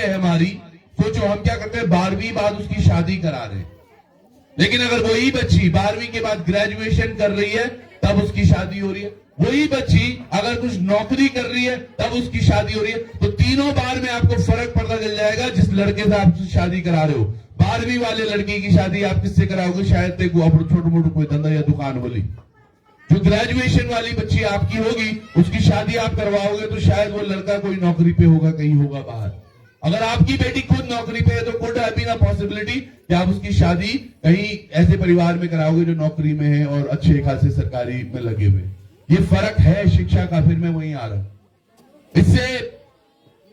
है हमारी, सोचो हम क्या करते हैं, 12वीं बाद उसकी शादी करा रहे हैं, लेकिन अगर वही बच्ची 12वीं के बाद ग्रेजुएशन कर रही है तब उसकी शादी हो रही है, वही बच्ची अगर कुछ नौकरी कर रही है तब उसकी शादी हो रही है। तो तीनों बार में आपको फर्क पता चल जाएगा जिस लड़के से आप शादी करा रहे हो। 12वीं वाले लड़की की शादी आप किससे कराओगे, शायद छोटू मोटू कोई धंधा या दुकान वाली। जो ग्रेजुएशन वाली बच्ची आपकी होगी उसकी शादी आप करवाओगे तो शायद वो लड़का कोई नौकरी पे होगा, कहीं होगा बाहर। अगर आपकी बेटी खुद नौकरी पे है तो could have been a possibility कि आप उसकी शादी कहीं ऐसे परिवार में कराओगे जो नौकरी में है और अच्छे खासे सरकारी में लगे हुए। ये फर्क है शिक्षा का। फिर मैं वहीं आ रहा हूं, इससे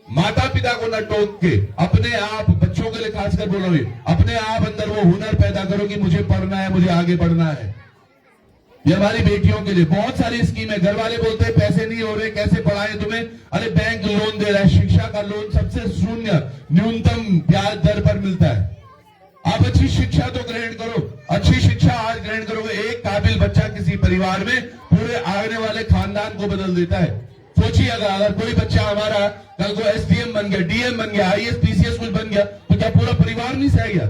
माता पिता को न टोक के अपने आप, बच्चों के लिए खासकर बोल रहा हूं, अपने आप अंदर वो हुनर पैदा करो कि मुझे पढ़ना है, मुझे आगे बढ़ना है। ये हमारी बेटियों के लिए बहुत सारी स्कीम है। घर वाले बोलते हैं पैसे नहीं हो रहे, कैसे पढ़ाएं तुम्हें, अरे बैंक लोन दे रहा है, शिक्षा का लोन सबसे शून्य न्यूनतम ब्याज दर पर मिलता है। आप अच्छी शिक्षा तो ग्रहण करो, अच्छी शिक्षा आज ग्रहण करोगे, एक काबिल बच्चा किसी परिवार में पूरे आने वाले खानदान को बदल देता है। सोचिए अगर कोई बच्चा हमारा कल को एसडीएम बन गया, डीएम बन गया, आईएएस पीसीएस कुछ बन गया तो क्या पूरा परिवार नहीं सह गया?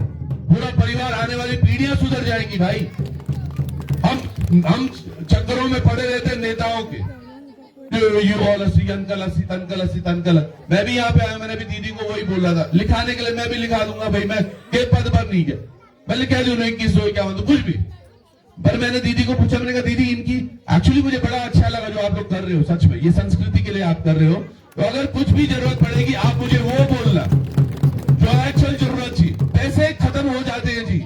पूरा परिवार, आने वाली पीढ़ियां सुधर जाएंगी भाई। हम चक्करों में पड़े रहते नेताओं के, अंकल। मैं भी यहाँ पे आया, मैंने भी दीदी को वही बोला था, लिखाने के लिए मैं भी लिखा दूंगा भाई, मैं के पद पर नहीं गया, मैं लिखा दूं 21 क्या मतलब कुछ भी। पर मैंने दीदी को पूछा, मैंने कहा दीदी इनकी एक्चुअली मुझे बड़ा अच्छा लगा जो आप लोग कर रहे हो, सच में ये संस्कृति के लिए आप कर रहे हो, तो अगर कुछ भी जरूरत पड़ेगी आप मुझे वो बोलना जो एक्चुअल जरूरत थी। पैसे खत्म हो जाते हैं जी,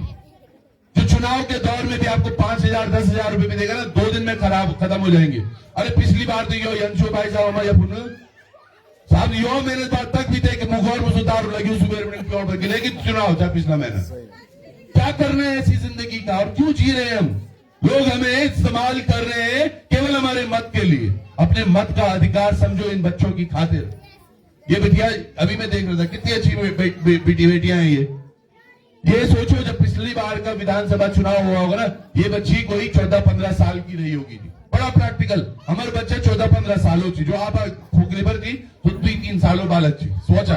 जो चुनाव के दौर में भी आपको 5,000 10,000 रुपए में देगा ना, 2 दिन में खत्म हो जाएंगे। अरे पिछली बार तो यो यंशो भाई साहब हमारे साहब यो मेरे बात तक भी थे कि मुखौर में सुधार लगी सुबह, लेकिन चुनाव था पिछला महीना। क्या कर रहे हैं ऐसी जिंदगी का, और क्यों जी रहे हैं हम लोग? हमें इस्तेमाल कर रहे हैं केवल हमारे मत के लिए। अपने मत का अधिकार समझो इन बच्चों की खातिर। ये बेटियां, अभी मैं देख रहा था कितनी अच्छी बेटियां हैं ये सोचो जब पिछली बार का विधानसभा चुनाव हुआ होगा ना, ये बच्ची कोई 14-15 साल की रही होगी। बड़ा प्रैक्टिकल, हमारे बच्चे 14-15 सालों की, जो आप खोखले पर थी खुद भी 3 सालों बालक थी, सोचा।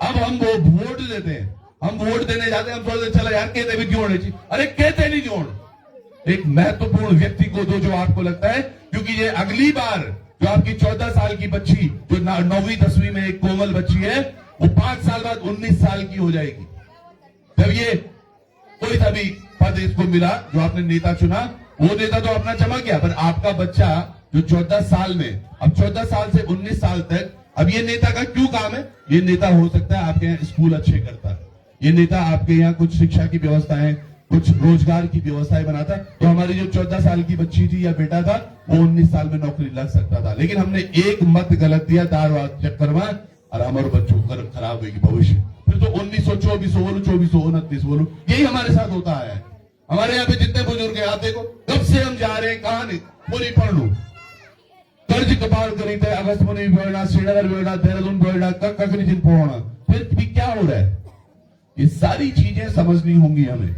अब हम वो वोट देते हैं, हम वोट देने जाते हैं, हम सोचते चला यार कहते भी क्यों होने चाहिए, अरे कहते नहीं क्यों। एक महत्वपूर्ण व्यक्ति को दो जो आपको लगता है, क्योंकि ये अगली बार जो आपकी 14 साल की बच्ची जो 9वीं 10वीं में एक कोमल बच्ची है, वो 5 साल बाद 19 साल की हो जाएगी। जब ये कोई सा भी पद इसको मिला जो आपने नेता चुना, वो नेता तो अपना चमक गया, पर आपका बच्चा जो 14 साल में, अब 14 साल से 19 साल तक, अब ये नेता का क्यों काम है? ये नेता हो सकता है आपके यहाँ स्कूल अच्छे करता है, ये नेता आपके यहाँ कुछ शिक्षा की व्यवस्थाएं, कुछ रोजगार की व्यवस्थाएं बनाता। तो हमारी जो 14 साल की बच्ची थी या बेटा था, वो 19 साल में नौकरी लग सकता था, लेकिन हमने एक मत गलत दिया दार चक्कर में, और हमारे बच्चों को खराब होगी भविष्य। फिर तो 1924 बोलो, 2429 बोलो, यही हमारे साथ होता है। हमारे यहाँ पे जितने बुजुर्ग हैं आप देखो, कब से हम जा रहे हैं, कहां नहीं पूरी पढ़ लो, कर्ज कपाल करी थे, अगस्त मुनि बोलना, श्रीनगर बोलना, देहरादून बोलना, कख नहीं जिन पढ़ना, फिर भी क्या हो रहा है? ये सारी चीजें समझनी होंगी हमें।